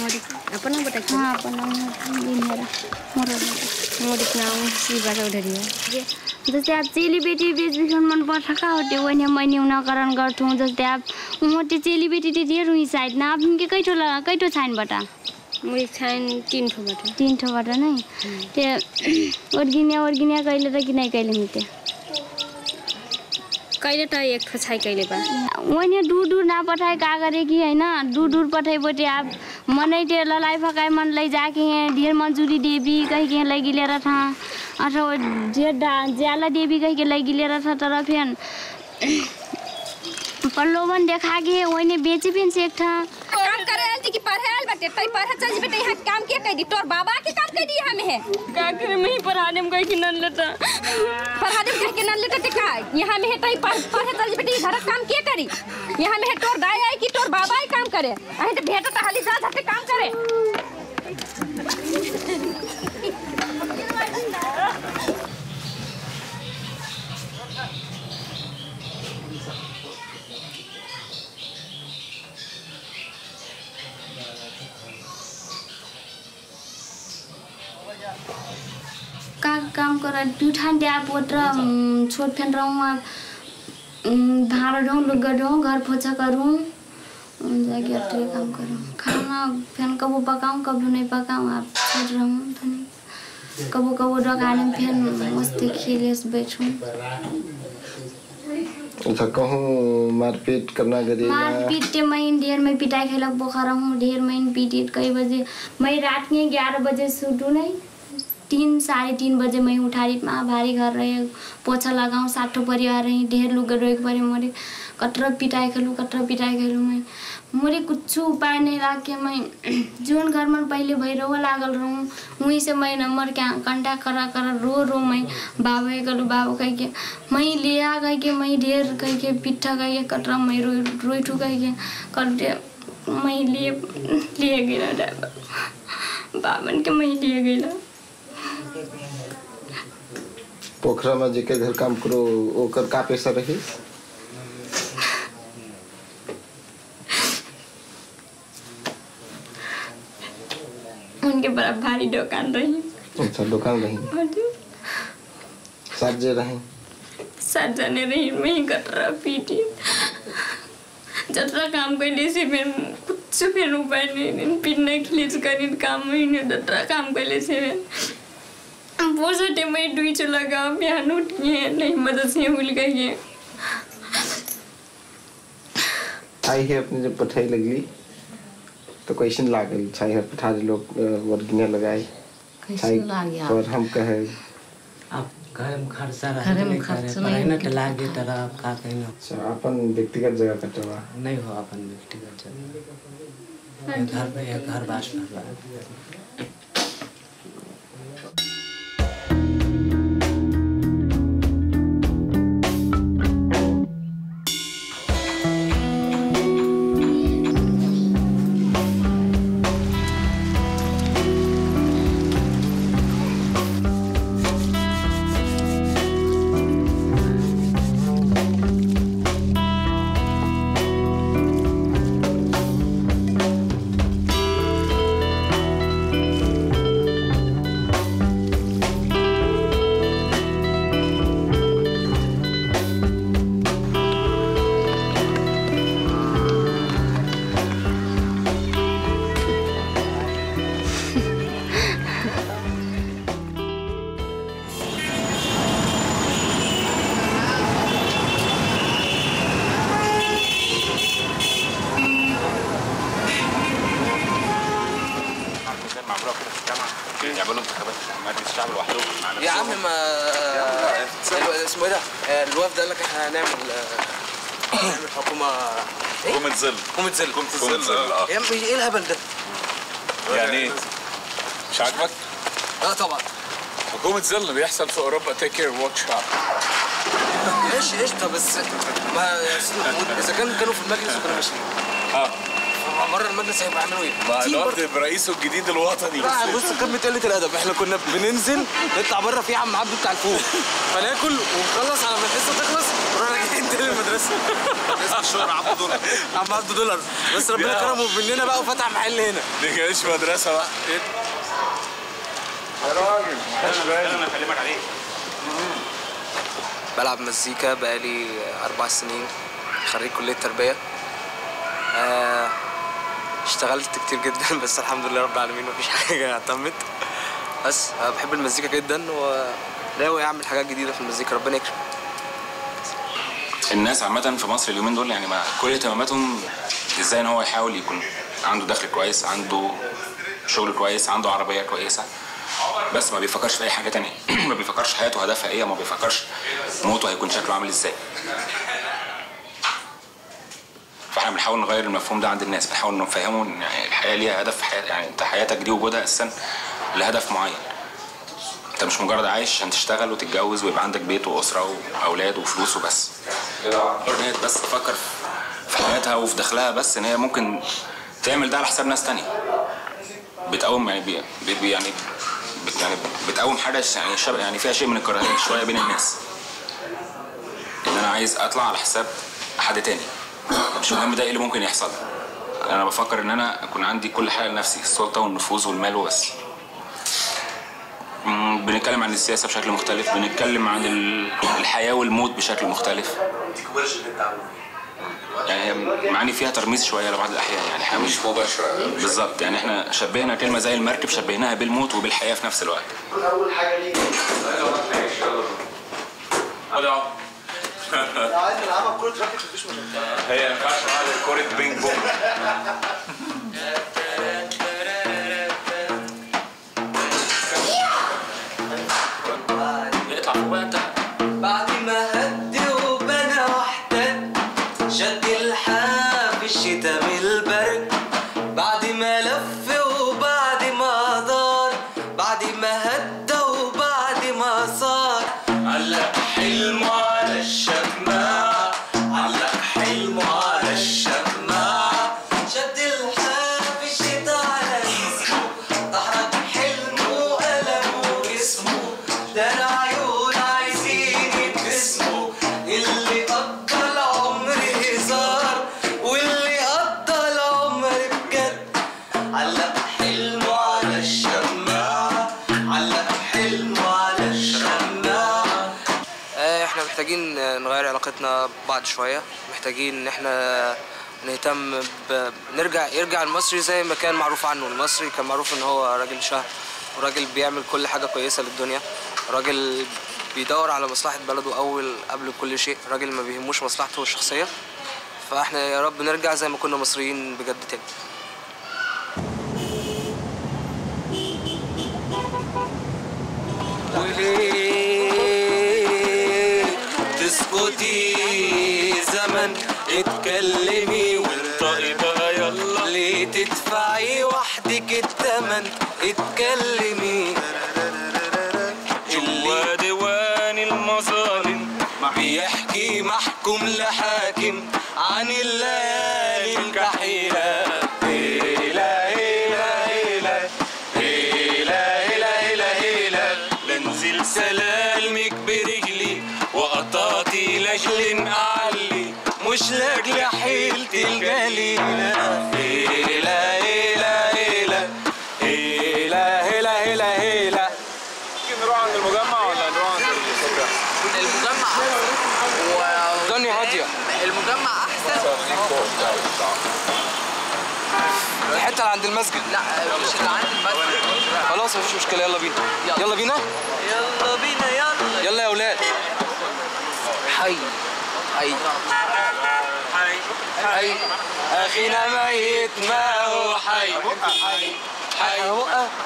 मोरी अपन नाम बताओ हां अपन नाम मेरा मोरी नाम शिवा चौधरी हो जस्तै आप चेलीबेटी बेचबिखन मन पर्छ का होटे वने मैले उनाकरण गर्छौं जस्तै आप मोटी चेलीबेटी ढेर हुई साइड ना आप के कैठो छाइनबाट म एक छाइन 3 ठोबाट नै त्यो ओर्गिनिया कहिले त किनै कहिले मिते कहिले त एक ठो छाइ कहिले बा वने दूर ना पठाए का करे कि हैन दूर पठाइ बटे आप मनै ते ललाई फकाइ मन लै जाके ढेर मंजूरी देवी कहि के लै गिलेर था अथवा ज्याला देवी कहि के लै गिलेर था तर फेन प्रलोभन देखा के वने बेचे फेन से एक था काम करे आलती कि पढ़ाल बटे तई पढ़ा चल बेटे यहाँ काम के कह दी तोर बाबा के काम कह दी हमें है का करे मैं पढ़ा देम कहि के नन लेता पढ़ा देम कहि के नन लेता ते का यहाँ में है तई पढ़ा चल बेटे घर काम के करी यहाँ में है तोर दाई आई कि तोर बाबा ही काम करे अहे तो भेट त हाली जा जाते काम करे का काम कर दुठान दे आप ओत्र छोट फेन रहूं भाँडा ढों लुगा ढों घर पोछा करूं जाके अटके काम करूं खाना फेन कबो पकाऊं कबो नहीं पकाऊं आप छोट रहूं कबो डकाने फेन मस्ती खेलेस बैठूं अच्छा कहूं मारपीट करना गरी मारपीट ते मैं ढेर में पिटाई खेलक बोखा रहूं ढेर में पीटित कई बजे मैं रात के 11 बजे सुतू नहीं 3-3:30 बजे मैं उठारी भारी घर रहे पोछा लगाऊं 60 परिवार रही ढेर लुगा रोक परे मोरे कटरा पिटाई खेलू मैं मोरे कुछ उपाय नहीं लाके मैं जोन घर में पहले भैरव लागल रहूं वहीं से मैं नंबर के कांटेक्ट करा रो मैं बाबा गलू बाबा कह के मैं लिया कह के मैं ढेर कह के पिट्ठा कह के कटरा मैं रोई ठू कह के कटे मैं लिए गया ड्राइवर बाबन के मैं लिए गया पोखरा में जेके घर काम करो ओकर का पैसा रही उनके बड़ा भारी दुकान रही अच्छा दुकान रही साजे रही साजने रही मैं कटरा पीटी जतरा काम कैले से फिर कुछ फिर उपाय नहीं पिन्ने खिलीच करी काम नहीं जतरा काम कैले से पोसटे मैं दुई चो लगा बिहान उठ के नहीं मदद से भूल गई आई है अपने जब पठाई लगली तो कैसन लागल छाई है पठा लोग वर्गिया लगाए कैसन लागे और हम कहे आप घर में खर्चा रहे ना तो लागे तरह आप का कहना अच्छा अपन व्यक्तिगत जगह कटवा नहीं हो अपन व्यक्तिगत जगह घर बास कर لما اسمه ايه ده؟ الوفد قال لك احنا هنعمل حكومه حكومة ظل. حكومة ظل. حكومة ظل. يا عم ايه الهبل ده؟ يعني ايه؟ مش عاجبك؟ لا طبعا. حكومة ظل بيحصل في اوروبا تيك كير واتش اوت. ماشي قشطه بس ما اذا كانوا في المجلس وكانوا ماشيين. بره المجلس هيبقى يعملوا ايه؟ ما الوفد برئيسه الجديد الوطني. لا بص كم قله الادب، احنا كنا بننزل نطلع بره في عم عبده بتاع الفول فناكل ونخلص على ما الحصه تخلص ونروح راجعين تاني المدرسه. اسم الشهر عبده دولار. عم عبده دولار بس ربنا كرمه مننا بقى وفتح محل هنا. دي كانتش مدرسه بقى. ايه؟ يا راجل انا هكلمك عليه. بلعب مزيكا بقالي 4 سنين، خريج كليه تربيه. اشتغلت كتير جدا بس الحمد لله رب العالمين مفيش حاجه اعتمت. بس بحب المزيكا جدا وناوي اعمل حاجات جديده في المزيكا، ربنا يكرم. الناس عامه في مصر اليومين دول يعني كل اهتماماتهم ازاي ان هو يحاول يكون عنده دخل كويس، عنده شغل كويس، عنده عربيه كويسه، بس ما بيفكرش في اي حاجه تانية. ما بيفكرش حياته هدفها ايه، ما بيفكرش موته هيكون شكله عامل ازاي. فاحنا بنحاول نغير المفهوم ده عند الناس، بنحاول نفهمه ان الحياه ليها هدف في حياتك، يعني انت حياتك دي وجودها اساسا لهدف معين. انت مش مجرد عايش عشان تشتغل وتتجوز ويبقى عندك بيت واسره واولاد وفلوس وبس. ان هي بس تفكر في حياتها وفي دخلها، بس ان هي ممكن تعمل ده على حساب ناس تانية. بتقوم يعني بتقوم حاجه يعني فيها شيء من الكراهيه شويه بين الناس. ان انا عايز اطلع على حساب حد تاني، مش مهم ده ايه اللي ممكن يحصل. انا بفكر ان انا اكون عندي كل حاجه لنفسي، السلطه والنفوذ والمال وبس. بنتكلم عن السياسه بشكل مختلف، بنتكلم عن الحياه والموت بشكل مختلف. يعني معاني فيها ترميز شويه لبعض الاحيان، يعني مش مباشره بالظبط. يعني احنا شبهنا كلمه زي المركب، شبهناها بالموت وبالحياه في نفس الوقت. اول حاجه ليك عايز نلعبها بكرة راكت مفيش مشكلة. هي ما ينفعش نلعب كرة بينج بونج. اطلع فوق بقى انت. بعد ما هدي وبنى واحتد شد الحاف الشتا من البرد، بعد ما لف وبعد ما دار، بعد ما هدى وبعد ما صار، علق حلمه على الشماعة، علق حلمه على الشماعة، شد الحاف الشتا على جسمه، ضحك حلمه وألمه جسمه، ده العيون عايزين يبتسموا، اللي قضى العمر هزار واللي قضى العمر بجد، علق حلمه على الشماعة، علق حلمه على الشماعة. احنا محتاجين نغير علاقتنا ببعض شوية، محتاجين ان احنا نهتم يرجع المصري زي ما كان معروف عنه. المصري كان معروف ان هو راجل شهم وراجل بيعمل كل حاجة كويسة للدنيا، راجل بيدور على مصلحة بلده قبل كل شيء، راجل ما بيهموش مصلحته الشخصية. فاحنا يا رب نرجع زي ما كنا مصريين بجد تاني. تسكتي زمن اتكلمي وانطقي بقى يلا، ليه تدفعي وحدك الثمن اتكلمي. جوا ديوان المظالم بيحكي محكوم لحاكم عن الليالي الكحيلة. هيلا هيلا هيلا هيلا هيلا هيلا هيلا، لنزل سلالمك برجلي وقطعتي لاجل اعلي، مش لاجل حيلتي الجليلة. هيلا هيلا هيلا هيلا هيلا هيلا هيلا. ممكن نروح عند المجمع ولا نروح عند الصبح؟ المجمع والدنيا هادية. المجمع أحسن. الحتة اللي عند المسجد. لا مش اللي عند المسجد. خلاص مفيش مشكلة، يلا بينا. يلا بينا. يلا بينا يلا. يلا يا أولاد. حي حي حي حي أخينا ميت ما هو حي حي حي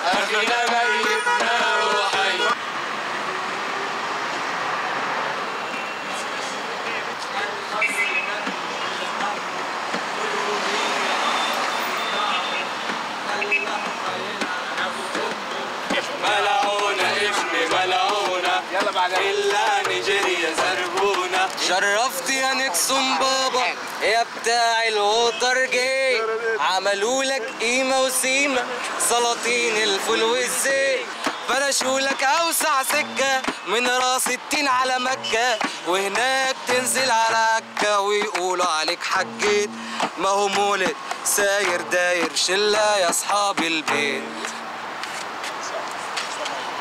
أخينا ميت ما هو حي. إلا نيجيريا زربونا شرفت يا نيكسون بابا يا بتاع الوتر جاي عملوا لك قيمة وسيمة سلاطين الفول والزيت فرشوا لك أوسع سكة من راس التين على مكة وهناك تنزل على عكا ويقولوا عليك حجيت ما هو مولد ساير داير شلة يا أصحاب البيت.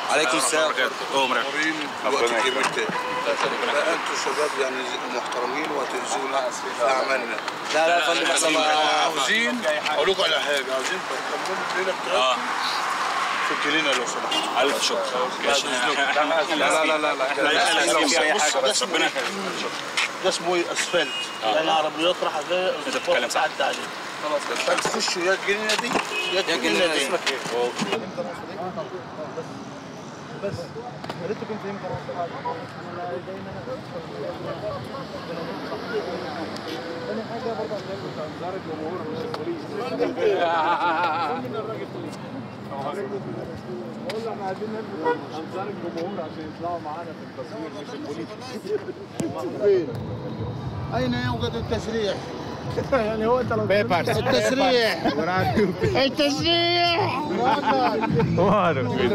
عليكم السلام. ربنا يكرمك. انتم شباب يعني محترمين وتؤذونا في اعمالنا. لا لا يا فندم عاوزين اقول لكم على حاجه، عاوزين تكملوا الليله بتاعتكم. فك لنا لو سمحت. الف شكر. لا بص ربنا يكرمك. ده اسمه ايه؟ اسفلت. يعني عربيات رايحه جايه بتتكلم صح تعدي عليه. خلاص كده تخشوا يا الجنينه دي يا الجنينه دي. اسمك ايه؟ بس يا ريت تكون فهمت ثاني حاجه برضه انذار الجمهور مش البوليس. بقول احنا عايزين نلبس انذار الجمهور عشان يطلعوا معانا في التصوير مش البوليس. اين يوجد التسريح؟ يعني هو انت لو التسريح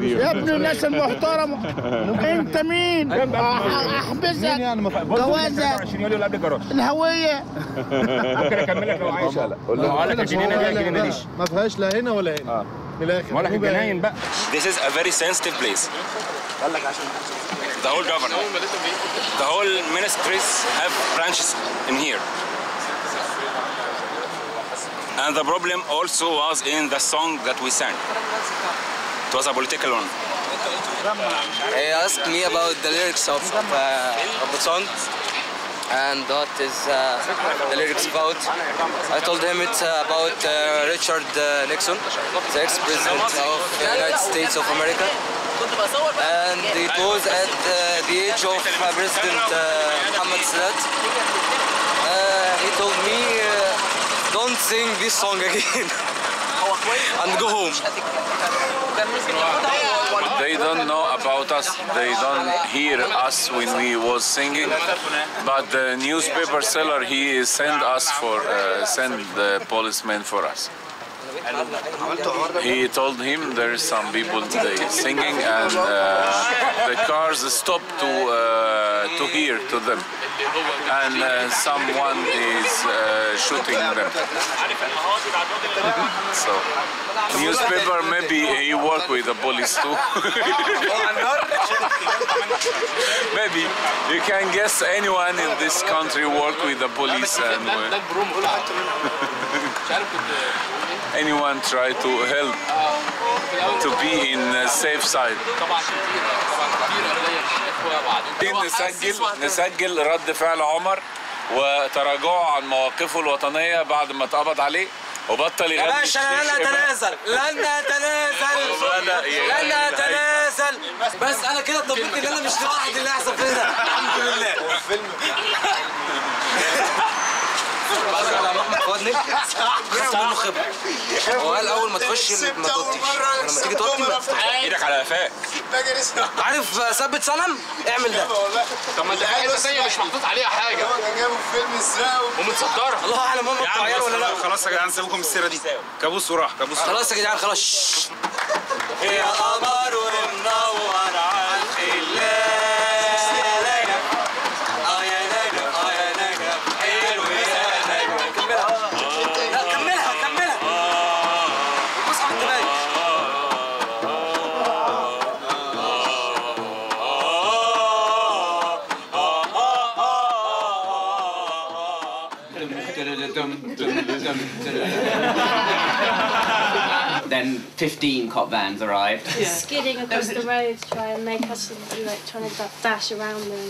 يا ابن الناس المحترمه انت مين؟ احبسك جوازك الهويه ممكن اكمل لك لو عايز. قول لك الجنينه دي الجنينه دي ما فيهاش لا هنا ولا هنا من الاخر ولا الجناين بقى. This is a very sensitive place. The whole government, the whole ministries have branches in here. And the problem also was in the song that we sang. It was a political one. He asked me about the lyrics of the song and what is the lyrics about. I told him it's about Richard Nixon, the ex-president of the United States of America. And it was at the age of President Muhammad Sadat. He told me, don't sing this song again and go home. They don't know about us. They don't hear us when we was singing. But the newspaper seller, he send us for send the policeman for us. He told him there is some people they singing and the cars stop to hear to them. And someone is shooting them. So, newspaper maybe he work with the police too. Maybe you can guess anyone in this country work with the police and anyone try to help to be in a safe side. نسجل رد فعل عمر وتراجعه عن مواقفه الوطنية بعد ما اتقبض عليه وبطل يغني. يا باشا لن نتنازل لن نتنازل لن نتنازل. بس انا كده طبقت ان انا مش لوحدي اللي هيحصل كده. الحمد لله. بس على محمد فؤاد نجم خدت منه خبره. هو قال اول ما تخش ما توطيش لما تيجي توطي ايدك على قفاك. عارف ثبت سلم اعمل ده. طب ما ده حاجه ثانيه مش محطوط عليها حاجه. جابوا فيلم ازاي ومتصدره. الله اعلم هم الطيار ولا لا. خلاص يا جدعان سيبكم السيره دي. كابوس وراح كابوس. خلاص يا جدعان خلاص. يا قمر ومنور على الخلاف. Then 15 cop vans arrived. Skidding across the road to try and make us trying to dash around them.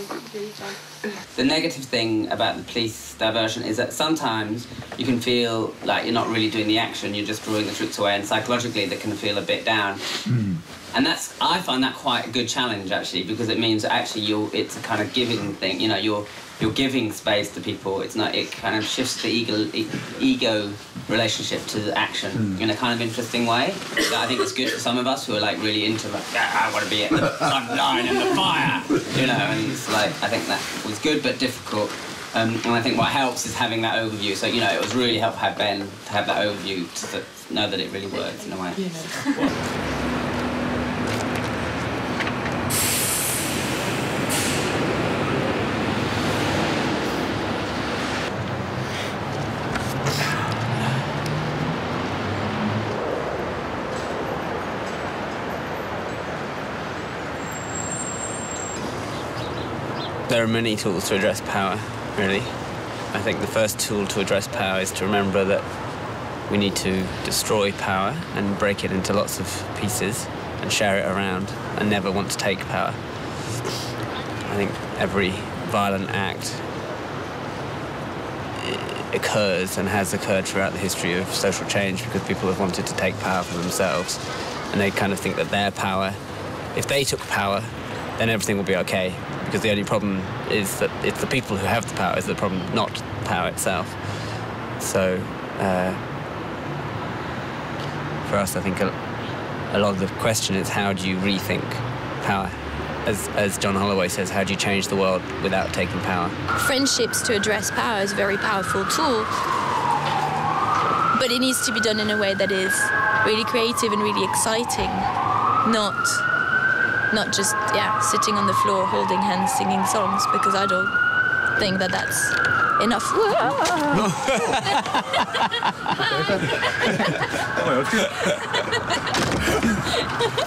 The negative thing about the police diversion is that sometimes you can feel like you're not really doing the action, you're just drawing the troops away, and psychologically they can feel a bit down. And I find that quite a good challenge actually, because it means that actually it's a kind of giving thing, you know, you're giving space to people. It's not. It kind of shifts the ego relationship to action in a kind of interesting way. That I think it's good for some of us who are like really into like, I want to be at the front line in the fire, you know. And it's like I think that was good but difficult. And I think what helps is having that overview. So, you know, it was really helpful to have Ben to have that overview to know that it really works in a way. There are many tools to address power, really. I think the first tool to address power is to remember that we need to destroy power and break it into lots of pieces and share it around and never want to take power. I think every violent act occurs and has occurred throughout the history of social change because people have wanted to take power for themselves, and they kind of think that their power, if they took power, then everything will be okay. Because the only problem is that it's the people who have the power is the problem, not power itself. So, for us, I think a lot of the question is how do you rethink power? As John Holloway says, how do you change the world without taking power? Friendships to address power is a very powerful tool, but it needs to be done in a way that is really creative and really exciting, not just, sitting on the floor, holding hands, singing songs, because I don't think that that's enough.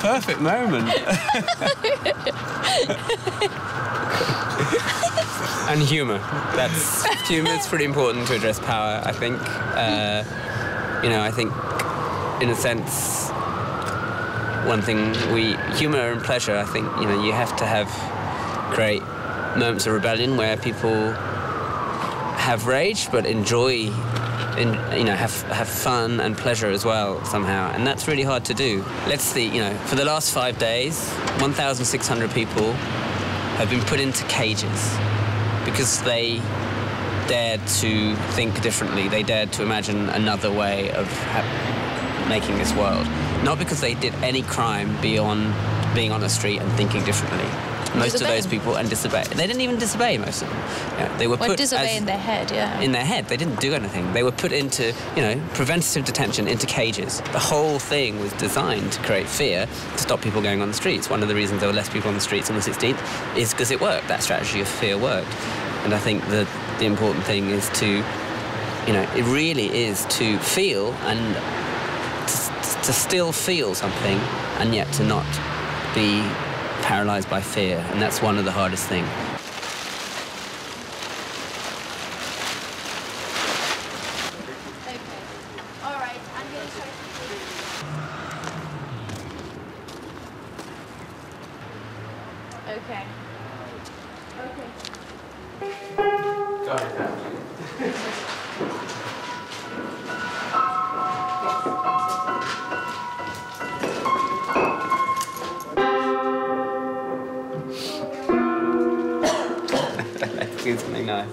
Perfect moment. And humour. Humour's pretty important to address power, I think. I think, in a sense, one thing humour and pleasure, I think, you have to create moments of rebellion where people have rage but enjoy, have fun and pleasure as well somehow, and that's really hard to do. Let's see, for the last 5 days, 1,600 people have been put into cages because they dared to think differently, they dared to imagine another way of making this world. Not because they did any crime beyond being on the street and thinking differently. Most of those people, and disobey. They didn't even disobey, most of them. Yeah, they were put disobey in their head, yeah. In their head. They didn't do anything. They were put into, preventative detention, into cages. The whole thing was designed to create fear, to stop people going on the streets. One of the reasons there were less people on the streets on the 16th is because it worked. That strategy of fear worked. And I think that the important thing is to, it really is to feel and to still feel something and yet to not be paralysed by fear, and that's one of the hardest things. Okay. All right. I'm going to try to... Okay. Something nice.